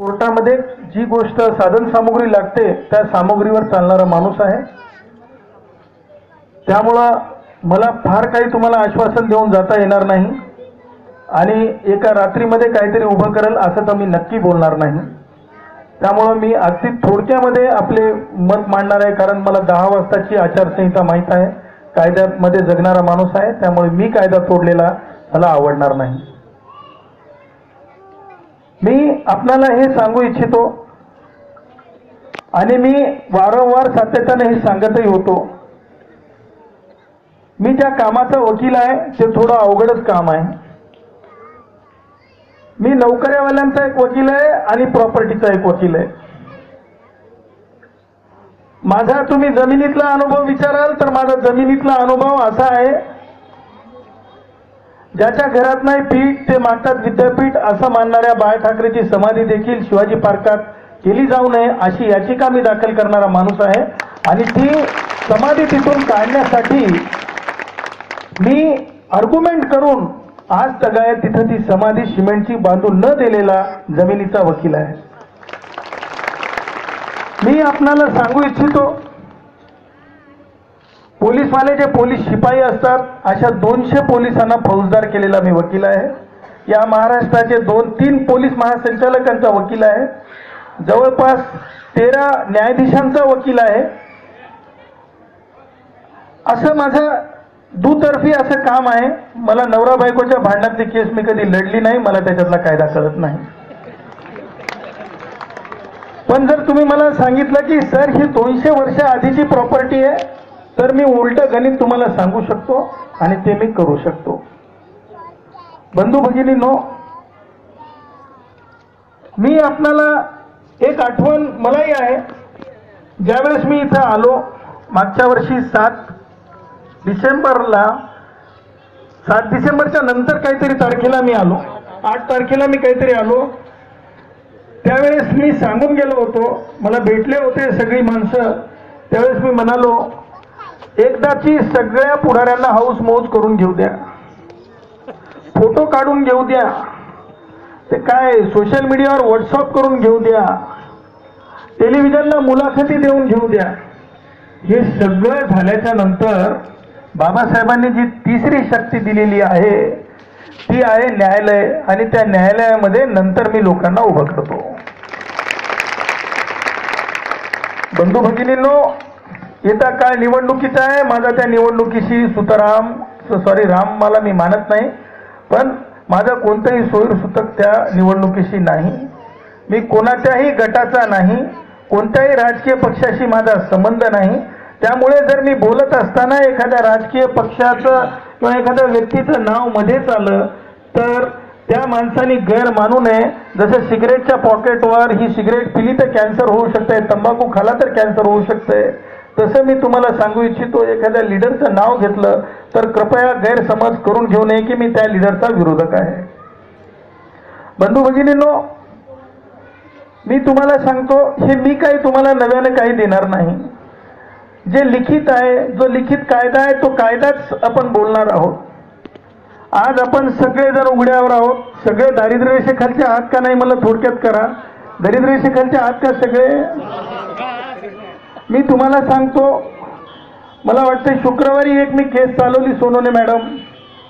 कोर्टामध्ये जी गोष्ट साधन सामुग्री लागते त्या सामुग्रीवर चालणारा माणूस आहे. त्यामुळं मला फार काही तुम्हाला आश्वासन देऊन जाता येणार नाही आणि एका रात्रीमध्ये काहीतरी उभं करेल असं तर मी नक्की बोलणार नाही. त्यामुळं मी अगदी थोडक्यामध्ये आपले मत मांडणार आहे, कारण मला 10 वाजताची आचारसंहिता माहीत आहे. कायद्यामध्ये जगणारा माणूस आहे, त्यामुळे मी कायदा तोडलेला मला आवडणार नाही. मी आपल्याला हे सांगू इच्छितो आणि मी वारंवार सातत्याने हे सांगतही होतो, मी ज्या कामाचा वकील आहे ते थोडं अवघडच काम आहे. मी नोकऱ्यावाल्यांचा एक वकील आहे आणि प्रॉपर्टीचा एक वकील आहे. माझा तुम्ही जमिनीतला अनुभव विचाराल तर माझा जमिनीतला अनुभव असा आहे, ज्याच्या घरात नाही पीठ ते मागतात विद्यापीठ असं मानणाऱ्या बाळ ठाकरेची समाधी देखील शिवाजी पार्कात केली जाऊ नये अशी याचिका मी दाखल करणारा माणूस आहे. आणि ती समाधी तिथून काढण्यासाठी मी आर्ग्युमेंट करून आज तगायत तिथं ती समाधी सिमेंटची बांधून न दिलेला जमिनीचा वकील आहे. मी आपणाला सांगू इच्छितो, पोलीसवाले जे पोलीस शिपाई असतात अशा 200 पोलिसांना फौजदार केलेला मी वकील आहे. या महाराष्ट्राचे 2-3 पोलीस महासंचालकांचा वकील आहे. जवळपास 13 न्यायाधीशांचा वकील आहे. असं माझं दुतर्फी असं काम आहे. मला नवरा बायकोच्या भांडणातली केस मी कधी लढली नाही, मला त्याच्यातला कायदा कळत नाही. पण जर तुम्ही मला सांगितलं की सर ही 200 वर्ष आधीची प्रॉपर्टी आहे, तर मी उलटं गणित तुम्हाला सांगू शकतो आणि ते मी करू शकतो. बंधू भगिनींनो, मी आपल्याला एक आठवण मलाही आहे. ज्यावेळेस मी इथं आलो मागच्या वर्षी 7 डिसेंबरच्या नंतर काहीतरी तारखेला मी आलो, 8 तारखेला मी काहीतरी आलो. त्यावेळेस मी सांगून गेलो होतो, मला भेटले होते सगळी माणसं. त्यावेळेस मी म्हणालो, एकदाची सगळ्या पुढाऱ्यांना हाऊस मौज करून घेऊ द्या, फोटो काढून घेऊ द्या, ते काय सोशल मीडियावर व्हॉट्सअप करून घेऊ द्या, टेलिव्हिजनला मुलाखती देऊन घेऊ द्या. हे सगळं झाल्याच्या नंतर बाबासाहेबांनी जी तिसरी शक्ती दिलेली आहे ती आहे न्यायालय. आणि त्या न्यायालयामध्ये नंतर मी लोकांना उभं करतो. बंधू भगिनींनो, येता काळ निवडणुकीचा आहे. माझा त्या निवडणुकीशी राम मला मी मानत नाही, पण माझा कोणताही सोयीसुतक त्या निवडणुकीशी नाही. मी कोणाच्याही गटाचा नाही, कोणत्याही राजकीय पक्षाशी माझा संबंध नाही. त्यामुळे जर मी बोलत असताना एखाद्या राजकीय पक्षाचं किंवा एखाद्या व्यक्तीचं नाव मध्येच आलं तर त्या माणसाने गैर मानू नये. जसं सिगरेटच्या पॉकेटवर ही सिगरेट पिली तर कॅन्सर होऊ शकते, तंबाखू खाला तर कॅन्सर होऊ शकते, तसं मी तुम्हाला सांगू इच्छितो, एखाद्या लिडरचं नाव घेतलं तर कृपया गैरसमज करून घेऊ नये की मी त्या लिडरचा विरोधक आहे. बंधू भगिनींनो, मी तुम्हाला सांगतो, हे मी काही तुम्हाला नव्याने काही देणार नाही. जे लिखित आहे, जो लिखित कायदा आहे तो कायदाच आपण बोलणार आहोत. आज आपण सगळेजण उघड्यावर आहोत. सगळे दारिद्र्य रेषेखालचे आहात का नाही मला थोडक्यात करा. दारिद्र्य रेषेखालचे आहात का सगळे? मी तुम्हाला सांगतो, मला वाटतं शुक्रवारी एक मी केस चालवली सोनवणे मॅडम.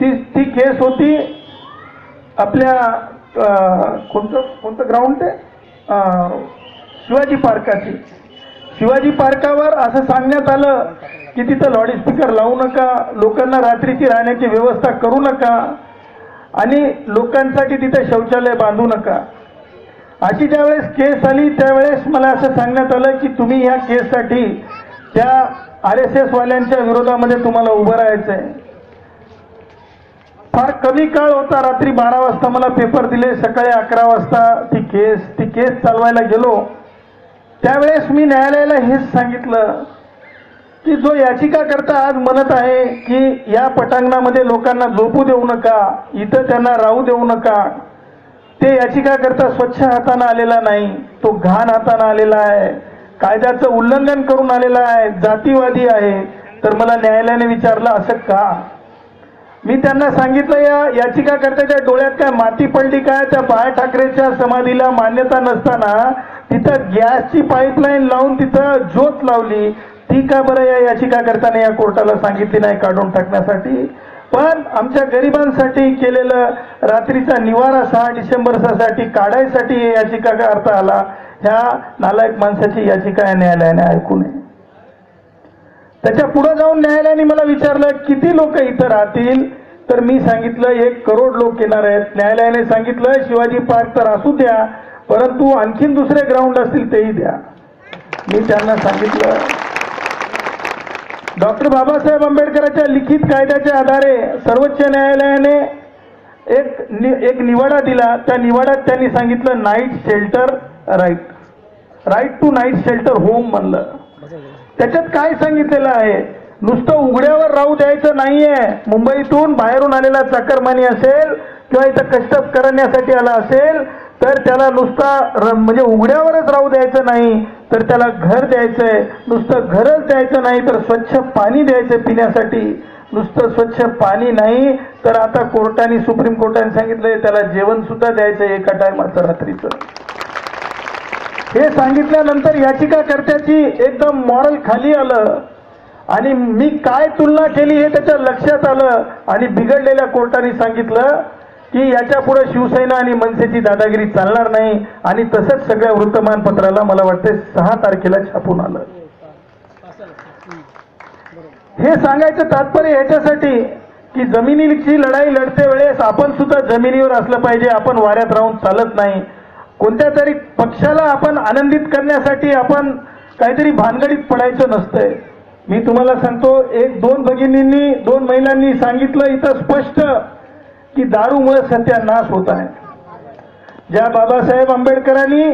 ती केस होती आपल्या कोणतं ग्राउंड ते शिवाजी पार्काची. शिवाजी पार्कावर असं सांगण्यात आलं की तिथं लाऊडस्पीकर लावू नका, लोकांना रात्रीची राहण्याची व्यवस्था करू नका आणि लोकांसाठी तिथे शौचालय बांधू नका. अशी ज्यावेळेस केस आली त्यावेळेस मला असं सांगण्यात आलं की तुम्ही ह्या केससाठी त्या RSS वाल्यांच्या विरोधामध्ये तुम्हाला उभं राहायचं आहे. फार कमी काळ होता, रात्री 12 वाजता मला पेपर दिले, सकाळी 11 वाजता ती केस चालवायला गेलो. त्यावेळेस मी न्यायालयाला हेच सांगितलं की जो याचिकाकर्ता आज म्हणत आहे की या पटांगणामध्ये लोकांना झोपू देऊ नका, इथं त्यांना राहू देऊ नका, ते याचिकाकर्ता स्वच्छ हाताने आलेला नाही, तो घाण हाताने आलेला आहे, कायद्याचं उल्लंघन करून आलेला आहे, जातीवादी आहे. तर मला न्यायालयाने विचारलं असं का? मी त्यांना सांगितलं या याचिकाकर्त्याच्या डोळ्यात काय माती पडली काय? त्या बाळा ठाकरेच्या समाधीला मान्यता नसताना तिथं गॅसची पाईपलाईन लावून तिथं ज्योत लावली, ती का बरं या याचिकाकर्त्याने या कोर्टाला सांगितली नाही काढून टाकण्यासाठी? पण आमच्या गरिबांसाठी केलेलं रात्रीचा निवारा 6 डिसेंबरसाठी काढायसाठी हे याचिकाकर्ता आला. ह्या नालायक माणसाची याचिका या न्यायालयाने ऐकू नये. त्याच्या पुढे जाऊन न्यायालयाने मला विचारलं किती लोक इथं राहतील, तर मी सांगितलं 1 करोड लोक येणार आहेत. न्यायालयाने सांगितलं शिवाजी पार्क तर असू द्या, परंतु आणखीन दुसरे ग्राउंड असतील तेही द्या. मी त्यांना सांगितलं डॉक्टर बाबासाहेब आंबेडकरांच्या लिखित कायद्याच्या आधारे सर्वोच्च न्यायालयाने एक निवाडा दिला. त्या निवाड्यात त्यांनी सांगितलं night shelter right to night shelter home म्हणलं. त्याच्यात काय सांगितलेलं आहे? नुसतं उघड्यावर राहू द्यायचं नाहीये. मुंबईतून बाहेरून आलेला चाकरमानी असेल किंवा इथं कष्ट करण्यासाठी आला असेल तर त्याला नुसता म्हणजे उघड्यावरच राहू द्यायचं नाही, तर त्याला घर द्यायचंय. नुसतं घरच द्यायचं नाही तर स्वच्छ पाणी द्यायचं पिण्यासाठी. नुसतं स्वच्छ पाणी नाही तर आता कोर्टाने सुप्रीम कोर्टाने सांगितलंय त्याला जेवण सुद्धा द्यायचंय एका टायमाचं रात्रीचं. हे सांगितल्यानंतर याचिकाकर्त्याची एकदम मॉरल खाली आलं आणि मी काय तुलना केली हे त्याच्या लक्षात आलं आणि बिघडलेल्या कोर्टाने सांगितलं की याच्या पुढे शिवसेना आणि मनसेची दादागिरी चालणार नाही. आणि तसंच सगळ्या वृत्तमानपत्राला मला वाटते 6 तारखेला छापून आलं. हे सांगायचं तात्पर्य याच्यासाठी की जमिनीची लढाई लढते वेळेस आपण सुद्धा जमिनीवर असलं पाहिजे. आपण वाऱ्यात राहून चालत नाही. कोणत्या तरी पक्षाला आपण आनंदित करण्यासाठी आपण काहीतरी भानगडीत पडायचं नसतंय. मी तुम्हाला सांगतो 2 महिलांनी सांगितलं इथं स्पष्ट की दारूमुळे सत्यानाश होत आहे. ज्या बाबासाहेब आंबेडकरांनी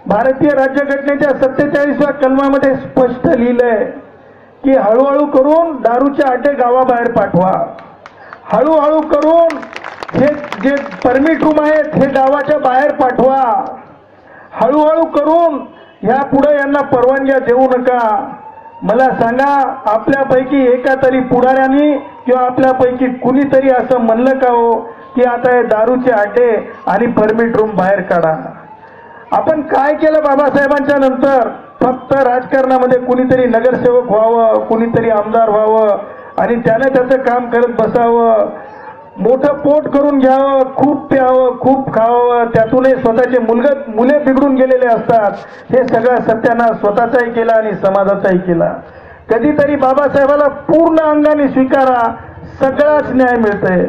भारतीय राज्यघटनेच्या 47व्या कलमामध्ये स्पष्ट लिहिलंय की हळूहळू करून दारूचे अड्डे गावाबाहेर पाठवा. हळूहळू करून हे जे परमिट रूम आहेत हे गावाच्या बाहेर पाठवा. हळूहळू करून ह्या पुढे यांना परवानग्या देऊ नका. मला सांगा आपल्यापैकी एका तरी पुढाऱ्यांनी किंवा आपल्यापैकी कुणीतरी असं म्हणलं का हो की आता हे दारूचे अड्डे आणि परमिट रूम बाहेर काढा? आपण काय केलं बाबासाहेबांच्या नंतर? फक्त राजकारणामध्ये कुणीतरी नगरसेवक व्हावं, कुणीतरी आमदार व्हावं आणि त्याने त्याचं काम करत बसावं, मोठं पोट करून घ्यावं, खूप प्यावं, खूप खावं, त्यातूनही स्वतःचे मुले बिघडून गेलेले असतात. हे सगळं सत्यानाश स्वतःचाही केला आणि समाजाचाही केला. कधीतरी बाबासाहेबाला पूर्ण अंगाने स्वीकारा, सगळाच न्याय मिळतंय.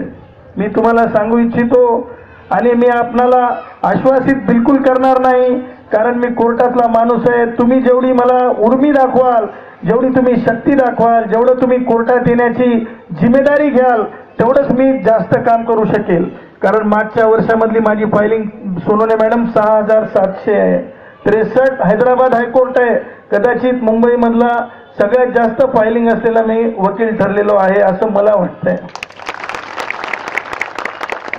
मी तुम्हाला सांगू इच्छितो आणि मी आपणाला आश्वासित बिलकुल करणार नाही, कारण मी कोर्टातला माणूस आहे. तुम्ही जेवढी मला उर्मी दाखवाल, जेवढी तुम्ही शक्ती दाखवाल, जेवढं तुम्ही कोर्टात येण्याची जिम्मेदारी घ्याल तेवढंच मी जास्त काम करू शकेल. कारण मागच्या वर्षामधली माझी फायलिंग सोनवणे मॅडम 6700 आहे. 63 हैदराबाद हायकोर्ट आहे. कदाचित मुंबईमधला सगळ्यात जास्त फायलिंग असलेला मी वकील ठरलेलो आहे असं मला वाटतंय.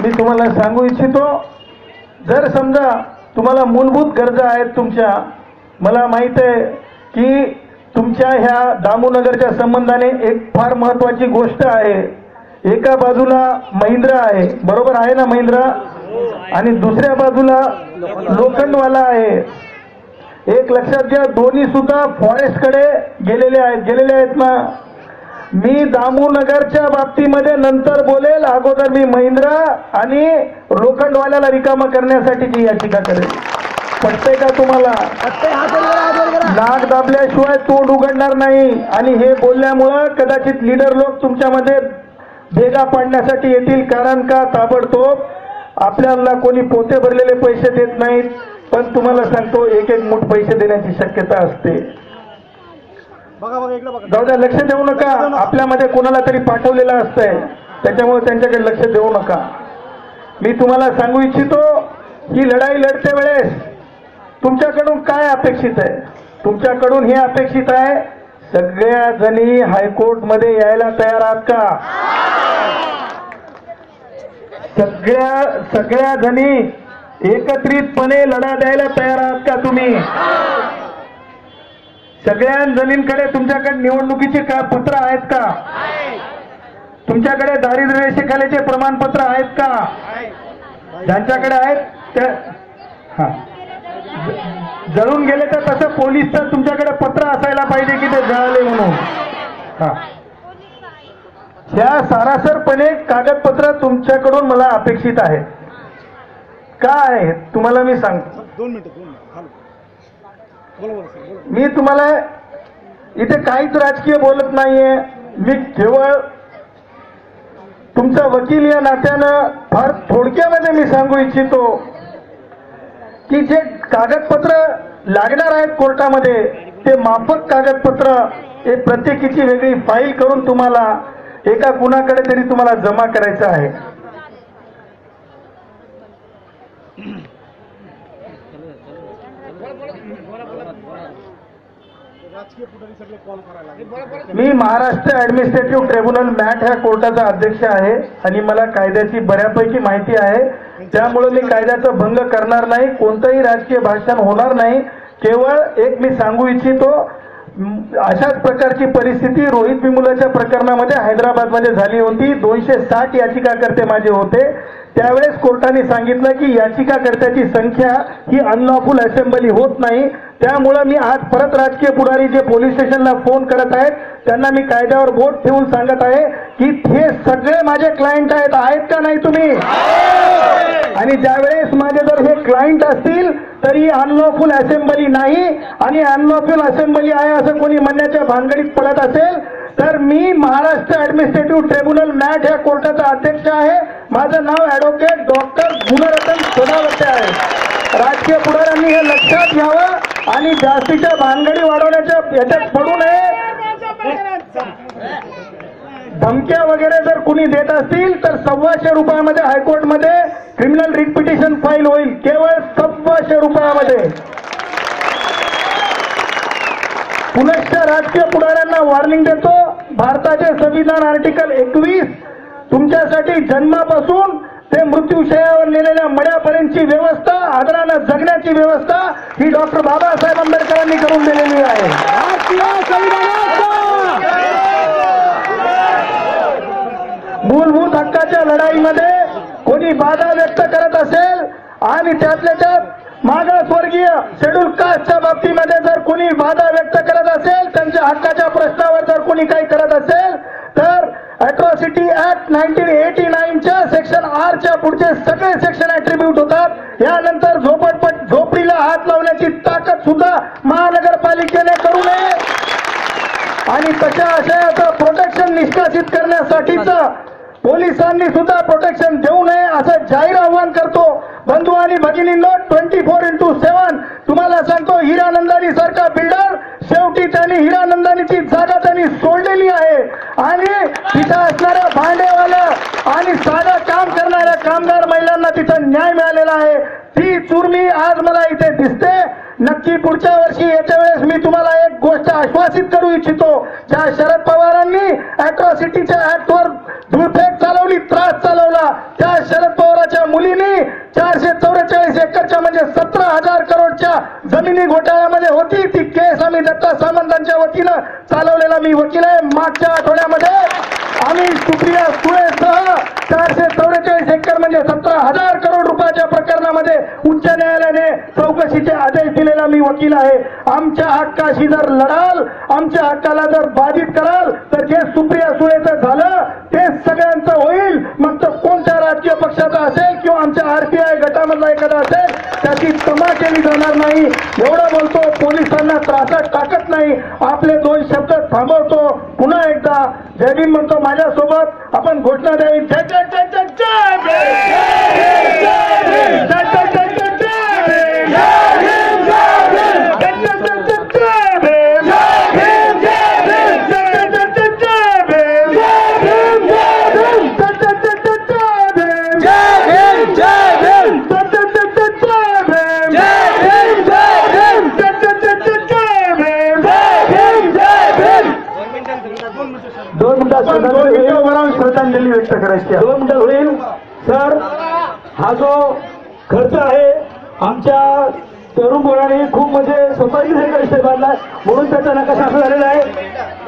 मी तुम्हाला सांगू इच्छितो जर समजा तुम्हाला मूलभूत गरजा आहेत तुमच्या, मला माहित आहे की तुमच्या ह्या दामूनगरच्या संबंधाने एक फार महत्वाची गोष्ट आहे. एका बाजूला महिंद्रा आहे, बरोबर आहे ना महिंद्रा, आणि दुसऱ्या बाजूला लोखंडवाला आहे. एक लक्षात घ्या दोन्ही सुद्धा फॉरेस्ट कडे गेलेले आहेत ना. मी दामूनगरच्या बाबतीमध्ये नंतर बोलेल, अगोदर मी महिंद्रा आणि लोखंडवाल्याला रिकामा करण्यासाठीची याचिका करेल. पटतंय का तुम्हाला? नाक दाबल्याशिवाय तोंड उघडणार नाही. आणि हे बोलल्यामुळं कदाचित लीडर लोक तुमच्यामध्ये भेगा पाडण्यासाठी येतील. कारण का ताबडतोब आपल्याला कोणी पोते भरलेले पैसे देत नाहीत, पण तुम्हाला सांगतो एक मूठ पैसे देण्याची शक्यता असते. जाऊ द्या, लक्ष देऊ नका. आपल्यामध्ये कोणाला तरी पाठवलेलं असतंय, त्याच्यामुळे त्यांच्याकडे लक्ष देऊ नका. मी तुम्हाला सांगू इच्छितो ही लढाई लढते वेळेस तुमच्याकडून काय अपेक्षित आहे? तुमच्याकडून हे अपेक्षित आहे सगळ्या जणी हायकोर्ट मध्ये यायला तयार आहात का? सगळ्या जणी एकत्रितपणे लढा द्यायला तयार आहात का तुम्ही? सगळ्या जणींकडे तुमच्याकडे निवडणुकीचे का पत्र आहेत का? तुमच्याकडे दारिद्र्य रेषेखालीचे प्रमाणपत्र आहेत का? ज्यांच्याकडे आहेत ते हा जळून गेले तर तसं पोलीसचं तुमच्याकडे पत्र असायला पाहिजे की ते जळाले म्हणून. हा ह्या सारासरपणे कागदपत्र तुमच्याकडून मला अपेक्षित आहे. काय आहे तुम्हाला मी सांगतो. 2 मिनिटं मी तुम्हाला इथे काहीच राजकीय बोलत नाहीये. मी केवळ तुमचा वकील या नात्यानं फार थोडक्यामध्ये मी सांगू इच्छितो की जे कागदपत्र लागणार आहेत कोर्टामध्ये ते माफक कागदपत्र हे प्रत्येकीची वेगळी फाईल करून तुम्हाला एका कुणाकडे तरी तुम्हाला जमा करायचं आहे. मी महाराष्ट्र ऍडमिनिस्ट्रेटिव्ह ट्रिब्युनल मॅट ह्या कोर्टाचा अध्यक्ष आहे आणि मला कायद्याची बऱ्यापैकी माहिती आहे. त्यामुळे मी कायद्याचा भंग करणार नाही. कोणतंही राजकीय भाषण होणार नाही. केवळ एक मी सांगू इच्छितो, अशाच प्रकारची परिस्थिती रोहित विमुलाच्या प्रकरणामध्ये हैदराबादमध्ये झाली होती. 260 याचिकाकर्ते माझे होते. त्यावेळेस कोर्टाने सांगितलं की याचिकाकर्त्याची संख्या ही अनलॉफुल असेंब्ली होत नाही. त्यामुळे मी आज परत राजकीय पुढारी जे पोलीस स्टेशनला फोन करत आहेत त्यांना मी कायद्यावर बोट ठेवून सांगत आहे की हे सगळे माझे क्लायंट आहेत का नाही तुम्ही? आणि ज्यावेळेस माझे जर हे क्लायंट असतील तरी अनलॉफुल असेंब्ली नाही आणि अनलॉफुल असेंब्ली आहे असं कोणी म्हणण्याच्या भानगडीत पडत असेल तर मी महाराष्ट्र ऍडमिनिस्ट्रेटिव्ह ट्रिब्युनल मॅट ह्या कोर्टाचा अध्यक्ष आहे. माझं नाव ॲडव्होकेट डॉक्टर गुणरत्न सोनावते आहे. राजकीय पुढाऱ्यांनी हे लक्षात घ्यावं आणि जास्तीच्या भानगडी वाढवण्याच्या याच्यात पडू नये. धमक्या वगैरे जर कुणी देत असतील तर 1,200 रुपयामध्ये हायकोर्टमध्ये क्रिमिनल रिट पिटिशन फाईल होईल. केवळ 1,200 रुपयामध्ये. पुनश्च राजकीय पुढाऱ्यांना वॉर्निंग देतो, भारताचे संविधान आर्टिकल 21 तुमच्यासाठी जन्मापासून ते मृत्यूशयावर नेलेल्या मड्यापर्यंतची व्यवस्था, आदरानं जगण्याची व्यवस्था ही डॉक्टर बाबासाहेब आंबेडकरांनी करून दिलेली आहे. मूलभूत हक्काच्या लढाईमध्ये कोणी बाधा व्यक्त करत असेल आणि त्यातल्या त्यात मागासवर्गीय शेड्यूल कास्टच्या बाबतीमध्ये जर कोणी बाधा व्यक्त करत असेल, त्यांच्या हक्काच्या प्रश्नावर जर कोणी काही करत असेल तर अॅट्रॉसिटी ऍक्ट 1989च्या सेक्शन R च्या पुढचे सगळे सेक्शन ऍट्रिब्यूट होतात. यानंतर झोपडीला हात लावण्याची ताकद सुद्धा महानगरपालिकेने करू नये आणि तशा आशयाचं प्रोटेक्शन निष्कासित करण्यासाठीच पोलिसांनी सुद्धा प्रोटेक्शन देऊ नये असं जाहीर आव्हान करतो. बंधू आणि भगिनींनो, 24x7 तुम्हाला सांगतो, हिरानंदानी सारखा बिल्डर शेवटी त्यांनी हिरानंदानीची जागा त्यांनी सोडलेली आहे आणि तिथं असणाऱ्या भांडेवाल्या आणि साधं काम करणाऱ्या कामगार महिलांना तिथं न्याय मिळालेला आहे. ती चुरमी आज मला इथे दिसते. नक्की पुढच्या वर्षी याच्या वेळेस मी तुम्हाला एक गोष्ट आश्वासित करू इच्छितो. ज्या शरद पवारांनी अॅट्रॉसिटीच्या ऍक्टवर धुळफेक चालवली, त्रास चालवला, त्या शरद पवारांच्या मुलींनी 444 एकरच्या म्हणजे 17,000 करोडच्या जमिनी घोटाळ्यामध्ये होती. ती केस आम्ही दत्ता सामंतांच्या वतीनं चालवलेला मी वकील आहे. मागच्या आठवड्यामध्ये आम्ही सुप्रिया सुळेसह 444 एकर म्हणजे 17,000 करोड रुपयाच्या प्रकरणामध्ये उच्च न्यायालयाने चौकशीचे आदेश दिलेला मी वकील आहे. आमच्या हक्काशी जर लढाल, आमच्या हक्काला जर बाधित कराल तर जे सुप्रिया सुळेचं झालं ते सगळ्यांचं होईल. मग तो कोणत्या राजकीय पक्षाचा असेल किंवा आमच्या RPI गटामधला एखादा असेल त्याची तमा केली जाणार नाही. एवढं बोलतो, पोलिसांना त्रासात टाकत नाही. आपले 2 शब्द थांबवतो. पुन्हा एकदा जय भीम म्हणतो माझ्यासोबत. आपण घोषणा द्यावी. जय जय जय जय जय श्रद्धांजली व्यक्त करायची 2 मिनिटं होईल सर. हा जो खर्च आहे आमच्या तरुण मुलांनी खूप म्हणजे स्वतःची विषय बांधला म्हणून त्याचा नकाशा असं झालेला आहे.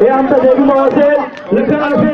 हे आमचा जयभीम असेल, निकल असेल.